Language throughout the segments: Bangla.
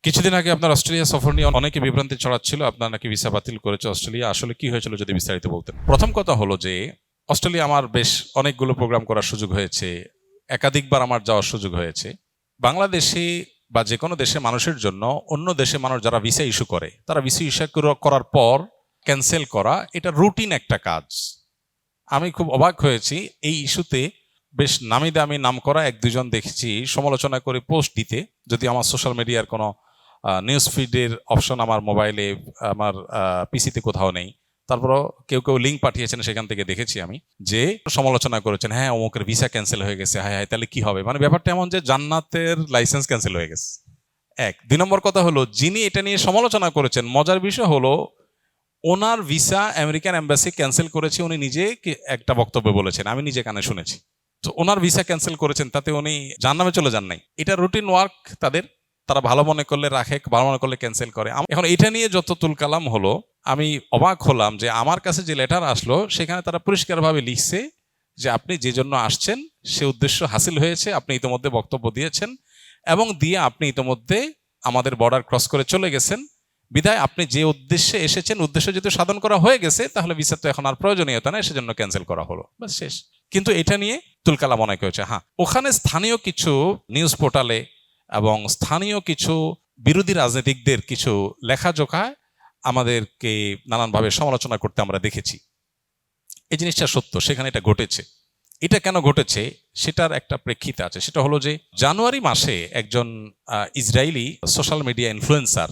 কিছুদিন আগে আপনার অস্ট্রেলিয়া সফর নিয়ে অনেকে বিভ্রান্তি ছড়াচ্ছিল, আপনার নাকি ভিসা বাতিল করেছে অস্ট্রেলিয়া। আসলে কি হয়েছিল যদি বিস্তারিত বলতেন। প্রথম কথা হলো যে অস্ট্রেলিয়া আমার বেশ অনেকগুলো প্রোগ্রাম করার সুযোগ হয়েছে, একাধিকবার আমার যাওয়ার সুযোগ হয়েছে। বাংলাদেশে বা যে কোনো দেশে মানুষের জন্য অন্য দেশে মানুষ যারা ভিসা ইস্যু করে, তারা ভিসা ইস্যু করার পর ক্যান্সেল করা এটা রুটিন একটা কাজ। আমি খুব অবাক হয়েছি এই ইস্যুতে বেশ নামি দামি নাম করা এক দুজন দেখেছি সমালোচনা করে পোস্ট দিতে, যদি আমার সোশ্যাল মিডিয়ার কোনো নিউজ ফিডের অপশন আমার মোবাইলে, আমার পিসিতে কোথাও নেই। তারপরও কেউ কেউ লিঙ্ক পাঠিয়েছেন, সেখান থেকে দেখেছি আমি যে সমালোচনা করেছেন, হ্যাঁ অমুকের ভিসা ক্যান্সেল হয়ে গেছে, হ্যাঁ হ্যাঁ তাহলে কি হবে। মানে ব্যাপারটা এমন যে জান্নাতের লাইসেন্স ক্যান্সেল হয়ে গেছে। এক, দুই নম্বর কথা হলো, যিনি এটা নিয়ে সমালোচনা করেছেন, মজার বিষয় হলো ওনার ভিসা আমেরিকান এম্বাসি ক্যান্সেল করেছে, উনি নিজে একটা বক্তব্য বলেছেন, আমি নিজে কানে শুনেছি। তো ওনার ভিসা ক্যান্সেল করেছেন, তাতে উনি জাহান্নামে চলে যান নাই। এটা রুটিন ওয়ার্ক তাদের, তারা ভালো মনে করলে রাখে, ভালো মনে করলে ক্যান্সেল করে। এখন এটা নিয়ে যত তুলকালাম হলো, আমি অবাক হলাম যে আমার কাছে যে লেটার আসলো সেখানে তারা পরিষ্কারভাবে লিখছে যে আপনি যে জন্য আসছেন সে উদ্দেশ্য হাসিল হয়েছে, আপনি ইতিমধ্যে বক্তব্য দিয়েছেন এবং দিয়ে আপনি ইতিমধ্যে আমাদের বর্ডার ক্রস করে চলে গেছেন, বিধায় আপনি যে উদ্দেশ্যে এসেছেন উদ্দেশ্য যদি সাধন করা হয়ে গেছে তাহলে ভিসা তো এখন আর প্রয়োজনীয়তা নেই, সেজন্য ক্যান্সেল করা হলো, বাস শেষ। কিন্তু এটা নিয়ে তুলকালাম অনেক হয়েছে। হ্যাঁ, ওখানে স্থানীয় কিছু নিউজ পোর্টালে এবং স্থানীয় কিছু বিরোধী রাজনীতিকদের কিছু লেখাজোখায় আমাদেরকে নানানভাবে সমালোচনা করতে আমরা দেখেছি। এই জিনিসটা সত্য, সেখানে এটা ঘটেছে। এটা কেন ঘটেছে সেটার একটা প্রেক্ষিত আছে, সেটা হলো যে জানুয়ারি মাসে একজন ইসরায়েলি সোশ্যাল মিডিয়া ইনফ্লুয়েন্সার,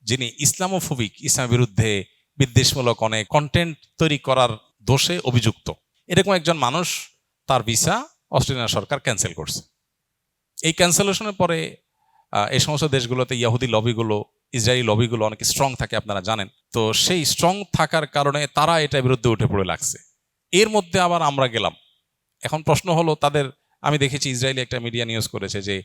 যিনি ইসলামোফোবিক, ইসলামের বিরুদ্ধে বিদ্বেষমূলক অনেক কন্টেন্ট তৈরি করার দোষে অভিযুক্ত, এরকম একজন মানুষ তার ভিসা অস্ট্রেলিয়ান সরকার ক্যান্সেল করছে। এই ক্যান্সেলেশনের পরে এই সমস্ত দেশগুলোতে ইয়াহুদি লবিগুলো, ইসরায়েলি লবিগুলো অনেক স্ট্রং থাকে, আপনারা জানেন। তো সেই স্ট্রং থাকার কারণে তারা এটার বিরুদ্ধে উঠে পড়ে লাগছে। এর মধ্যে আবার আমরা গেলাম। এখন প্রশ্ন হলো তাদের, আমি দেখেছি ইসরায়েলি একটা মিডিয়া নিউজ করেছে যে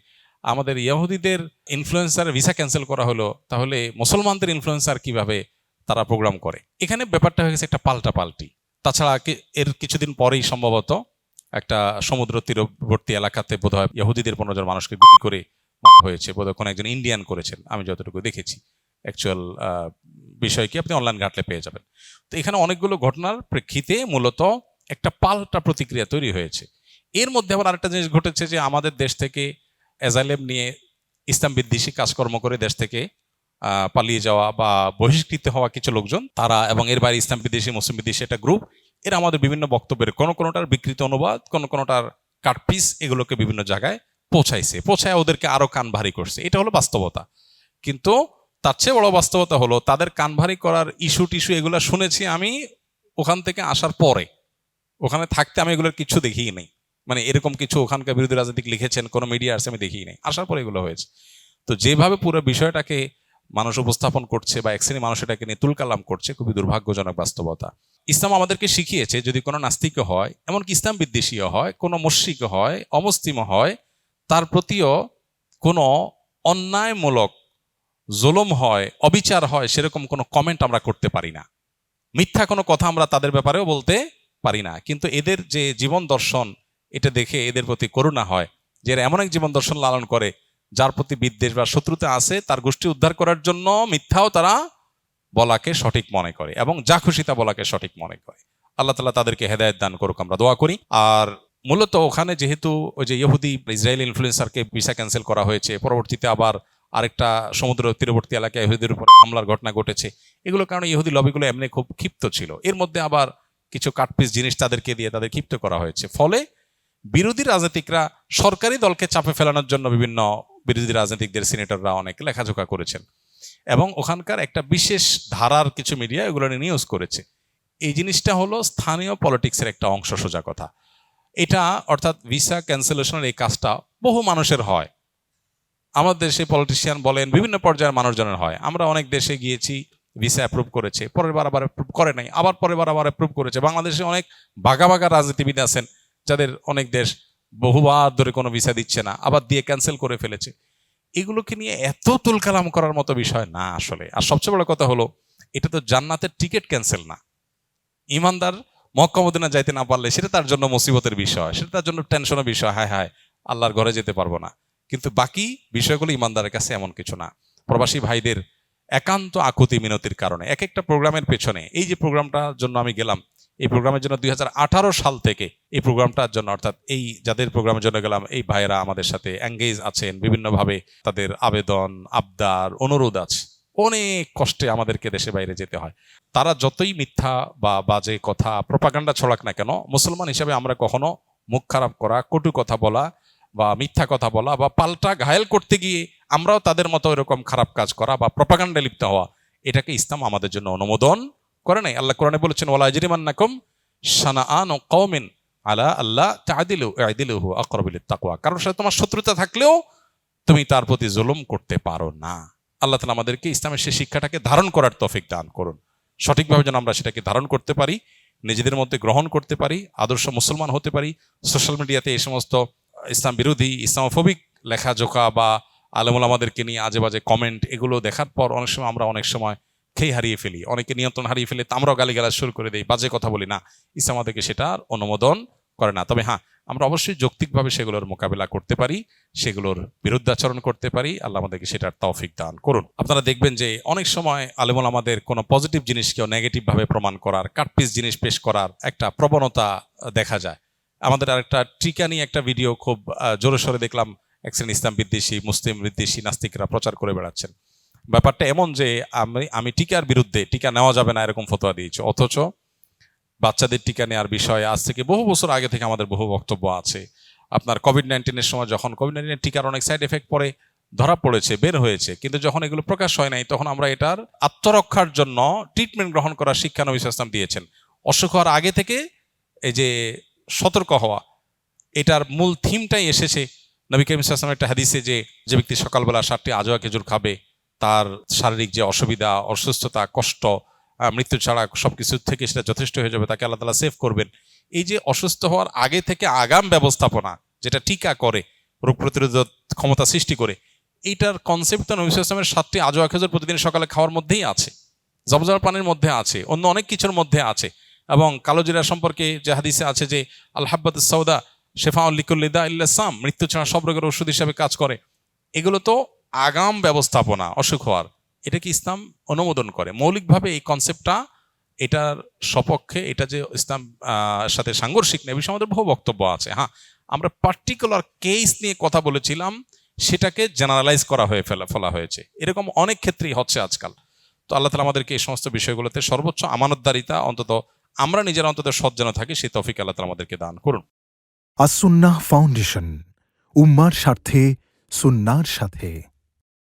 আমাদের ইয়াহুদিদের ইনফ্লুয়েন্সারের ভিসা ক্যান্সেল করা হলো, তাহলে মুসলমানদের ইনফ্লুয়েন্সার কিভাবে তারা প্রোগ্রাম করে। এখানে ব্যাপারটা হয়ে গেছে একটা পাল্টাপাল্টি। তাছাড়া এর কিছুদিন পরেই সম্ভবত একটা সমুদ্র তীরবর্তী এলাকাতে বোধহয় ইহুদিদের 15 জন মানুষকে গুলি করে মারা হয়েছে, বোধহয় কোনো একজন ইন্ডিয়ান করেছেন, আমি যতটুকু দেখেছি। অ্যাকচুয়াল বিষয় কি আপনি অনলাইন ঘাটলে পেয়ে যাবেন। তো এখানে অনেকগুলো ঘটনার প্রেক্ষিতে মূলত একটা পাল্টা প্রতিক্রিয়া তৈরি হয়েছে। এর মধ্যে আবার আরেকটা জিনিস ঘটেছে যে আমাদের দেশ থেকে অ্যাজাইলেম নিয়ে ইসলাম বিদ্বেষী কাজকর্ম করে দেশ থেকে পালিয়ে যাওয়া বা বহিষ্কৃত হওয়া কিছু লোকজন, তারা এবং এর বাইরে ইসলাম বিদ্বেষী, মুসলিম বিদ্বেষী একটা গ্রুপ, এরা আমাদের বিভিন্ন বক্তব্যের কোনোটার বিকৃত অনুবাদ, কোনোটার কাটপিস, এগুলোকে বিভিন্ন জায়গায় পৌঁছায় ওদেরকে আরো কান ভারী করছে। এটা হলো বাস্তবতা। কিন্তু তার চেয়ে বড় বাস্তবতা হলো তাদের কান ভারী করার ইস্যু টিস্যু এগুলো শুনেছি আমি ওখান থেকে আসার পরে। ওখানে থাকতে আমি এগুলোর কিছু দেখিই নেই, মানে এরকম কিছু ওখানকার বিরোধী রাজনীতিক লিখেছেন কোন মিডিয়া আছে আমি দেখিই নেই, আসার পরে এগুলো হয়েছে। তো যেভাবে পুরো বিষয়টাকে মানুষ উপস্থাপন করছে বা এক শ্রেণী মানুষ এটাকে নিয়ে তুলকালাম করছে, খুবই দুর্ভাগ্যজনক বাস্তবতা। ইসলাম আমাদেরকে শিখিয়েছে যদি কোনো নাস্তিক হয়, এমনকি ইসলাম বিদ্বেষীও হয়, কোনো মুশরিক হয়, অমুসলিম হয়, তার প্রতিও কোনো অন্যায়মূলক জুলুম হয়, অবিচার হয়, সেরকম কোনো কমেন্ট আমরা করতে পারি না, মিথ্যা কোনো কথা আমরা তাদের ব্যাপারেও বলতে পারি না। কিন্তু এদের যে জীবন দর্শন, এটা দেখে এদের প্রতি করুণা হয় যে এরা এমন এক জীবন দর্শন লালন করে যার প্রতি বিদ্বেষ বা শত্রুতা আছে, তার গোষ্ঠী উদ্ধার করার জন্য মিথ্যাও তারা বলাকে সঠিক মনে করে এবং যা খুশি তা বলাকে সঠিক মনে করে। আল্লাহ তাআলা তাদেরকে হেদায়েত দান করুক, আমরা দোয়া করি। আর মূলত ওখানে যেহেতু ওই যে ইহুদি ইসরায়েলি ইনফ্লুয়েন্সারকে ভিসা ক্যান্সেল করা হয়েছে, পরবর্তীতে আবার আরেকটা সমুদ্র তীরবর্তী এলাকায় ইহুদিদের উপরে হামলার ঘটনা ঘটেছে, এগুলোর কারণে ইহুদি লবিগুলো এমনি খুব ক্ষিপ্ত ছিল। এর মধ্যে আবার কিছু কাটপিস জিনিস তাদেরকে দিয়ে তাদের ক্ষিপ্ত করা হয়েছে। ফলে বিরোধী রাজনীতিকরা সরকারি দলকে চাপে ফেলানোর জন্য বিভিন্ন বিরোধী রাজনীতিকদের সিনেটররা অনেক লেখাজোখা করেছেন এবং ওখানকার একটা বিশেষ ধারার কিছু মিডিয়া এগুলো নিয়ে নিউজ করেছে। এই জিনিসটা হলো স্থানীয় পলিটিক্সের একটা অংশ, সোজা কথা। এটা অর্থাৎ ভিসা ক্যান্সেলেশনের এই কাজটা বহু মানুষের হয়, আমাদের দেশে পলিটিশিয়ান বলেন বিভিন্ন পর্যায়ের মানুষজনের হয়। আমরা অনেক দেশে গিয়েছি, ভিসা অ্যাপ্রুভ করেছে, পরের বার আবার অ্যাপ্রুভ করে নাই, আবার পরের বার আবার অ্যাপ্রুভ করেছে। বাংলাদেশে অনেক বাঘা বাঘা রাজনীতিবিদ আছেন যাদের অনেক দেশ বহুবার ধরে কোনো ভিসা দিচ্ছে না, আবার দিয়ে ক্যান্সেল করে ফেলেছে। এগুলোকে নিয়ে এত তুলকালাম করার মতো বিষয় না আসলে। আর সবচেয়ে বড় কথা হলো এটা তো জান্নাতের টিকিট ক্যান্সেল না। ইমানদার মক্কা মদিনা যাইতে না পারলে সেটা তার জন্য মুসিবতের বিষয়, সেটা তার জন্য টেনশনের বিষয়, হায় হায় আল্লাহর ঘরে যেতে পারবো না। কিন্তু বাকি বিষয়গুলো ইমানদারের কাছে এমন কিছু না। প্রবাসী ভাইদের একান্ত আকুতি মিনতির কারণে এক একটা প্রোগ্রামের পেছনে, এই যে প্রোগ্রামটার জন্য আমি গেলাম, এই প্রোগ্রামের জন্য 2018 সাল থেকে এই প্রোগ্রামটার জন্য, অর্থাৎ এই যাদের প্রোগ্রামের জন্য গেলাম এই ভাইয়েরা আমাদের সাথে এঙ্গেজ আছেন, বিভিন্নভাবে তাদের আবেদন আবদার অনুরোধ আছে। অনেক কষ্টে আমাদেরকে দেশে বাইরে যেতে হয়। তারা যতই মিথ্যা বা বাজে কথা প্রপাগান্ডা ছড়াক না কেন, মুসলমান হিসেবে আমরা কখনো মুখ খারাপ করা, কটু কথা বলা বা মিথ্যা কথা বলা বা পাল্টা ঘায়েল করতে গিয়ে আমরাও তাদের মতো এরকম খারাপ কাজ করা বা প্রপাগান্ডায় লিপ্ত হওয়া, এটাকে ইসলাম আমাদের জন্য অনুমোদন করে নাই। আল্লাহ কোরআনে বলেছেন, ওয়ালা ইয়াজরিমান্নাকুম শানাআনু কওমিন আলা আল্লা তা'দিলু ই'দিলু আকরাবু লিত-তাকওয়া। কারোর সাথে তোমার শত্রুতা থাকলেও তুমি তার প্রতি জুলুম করতে পারো না। আল্লাহ তাআলা আমাদেরকে ইসলামের সেই শিক্ষাটাকে ধারণ করার তৌফিক দান করুন। সঠিকভাবে যেন আমরা সেটাকে ধারণ করতে পারি, নিজেদের মধ্যে গ্রহণ করতে পারি, আদর্শ মুসলমান হতে পারি। সোশ্যাল মিডিয়াতে এই সমস্ত ইসলাম বিরোধী, ইসলামোফোবিক লেখাজোকা বা আলেমুল আমাদেরকে নিয়ে আজে বাজে কমেন্ট, এগুলো দেখার পর আমরা অনেক সময় খেই হারিয়ে ফেলি, অনেকে নিয়ন্ত্রণ হারিয়ে ফেলে, আমরাও গালিগালাজ শুরু করে দিই, বাজে কথা বলি না। ইসলাম আমাদেরকে সেটার অনুমোদন করে না। তবে হ্যাঁ, আমরা অবশ্যই যৌক্তিকভাবে সেগুলোর মোকাবিলা করতে পারি, সেগুলোর বিরুদ্ধাচরণ করতে পারি। আল্লাহ আমাদেরকে সেটার তৌফিক দান করুন। আপনারা দেখবেন যে অনেক সময় আলেমুল আমাদের কোনো পজিটিভ জিনিসকেও নেগেটিভ ভাবে প্রমাণ করার, কাটপিস জিনিস পেশ করার একটা প্রবণতা দেখা যায়। আমাদের আরেকটা টিকা নিয়ে একটা ভিডিও খুব জোরে সোরে দেখলাম, এক শ্রেণী ইসলাম বিদ্বেষী, মুসলিম বিদ্বেষী নাস্তিকরা প্রচার করে বেড়াচ্ছেন। ব্যাপারটা এমন যে আমি টিকার বিরুদ্ধে, টিকা নেওয়া যাবে না এরকম ফতোয়া দিয়েছি, অথচ বাচ্চাদের টিকা নেওয়ার বিষয়ে আজ থেকে বহু বছর আগে থেকে আমাদের বহু বক্তব্য আছে। আপনার কোভিড-19 সময় যখন কোভিড-19 টিকার অনেক সাইড এফেক্ট পরে ধরা পড়েছে, বের হয়েছে, কিন্তু যখন এগুলো প্রকাশ হয় নাই তখন আমরা এটার আত্মরক্ষার জন্য ট্রিটমেন্ট গ্রহণ করার শিক্ষা নবী সাল্লাল্লাহু আলাইহি ওয়াসাল্লাম দিয়েছেন। অসুখ হওয়ার আগে থেকে এই যে সতর্ক হওয়া, এটার মূল থিমটাই এসেছে নবী করিম সাল্লাল্লাহু আলাইহি ওয়াসাল্লামের একটা হাদিসে, যে ব্যক্তি সকালবেলা 7টি আজওয়া খেজুর খাবে, তার শারীরিক যে অসুবিধা, অসুস্থতা, কষ্ট, মৃত্যু ছাড়া সবকিছু থেকে সেটা যথেষ্ট হয়ে যাবে, তাকে আল্লাহ তাআলা সেভ করবেন। এই যে অসুস্থ হওয়ার আগে থেকে আগাম ব্যবস্থাপনা, যেটা টিকা করে, রোগ প্রতিরোধ ক্ষমতা সৃষ্টি করে, এইটার কনসেপ্ট তো নবী সাল্লাল্লাহু আলাইহি ওয়াসাল্লামের 7টি আজওয়া খেজুর প্রতিদিন সকালে খাওয়ার মধ্যেই আছে, জবজবা পানির মধ্যে আছে, অন্য অনেক কিছুর মধ্যে আছে। এবং কালোজিরা সম্পর্কে যে হাদিসে আছে যে আল হাব্বাতুস সাউদা শিফাউন লিকুল্লি দা ইল্লা সাম, মৃত্যু ছাড়া সব রোগের ওষুধ হিসাবে কাজ করে। এগুলো তো আগাম ব্যবস্থাপনা অসুখ হওয়ার, এটা কি ইসলাম অনুমোদন করে? মৌলিকভাবে এই কনসেপ্টটা এটার সপক্ষে, এটা যে ইসলাম সাথে সাংঘর্ষিক না, এই বিষয়ে আমাদের বহু বক্তব্য আছে। হ্যাঁ, আমরা পার্টিকুলার কেস নিয়ে কথা বলেছিলাম, সেটাকে জেনারেলাইজ করা হয়ে ফেলা হয়েছে। এরকম অনেক ক্ষেত্রেই হচ্ছে আজকাল। তো আল্লাহ তাআলা আমাদেরকে এই সমস্ত বিষয়গুলোতে সর্বোচ্চ আমানতদারিতা, অন্তত আমরা নিজেরা অন্তত সৎ যেন থাকি, সেই তৌফিক আল্লাহ তাআলা আমাদেরকে দান করুন। আস-সুন্নাহ ফাউন্ডেশন, উম্মার স্বার্থে সুন্নাহর সাথে।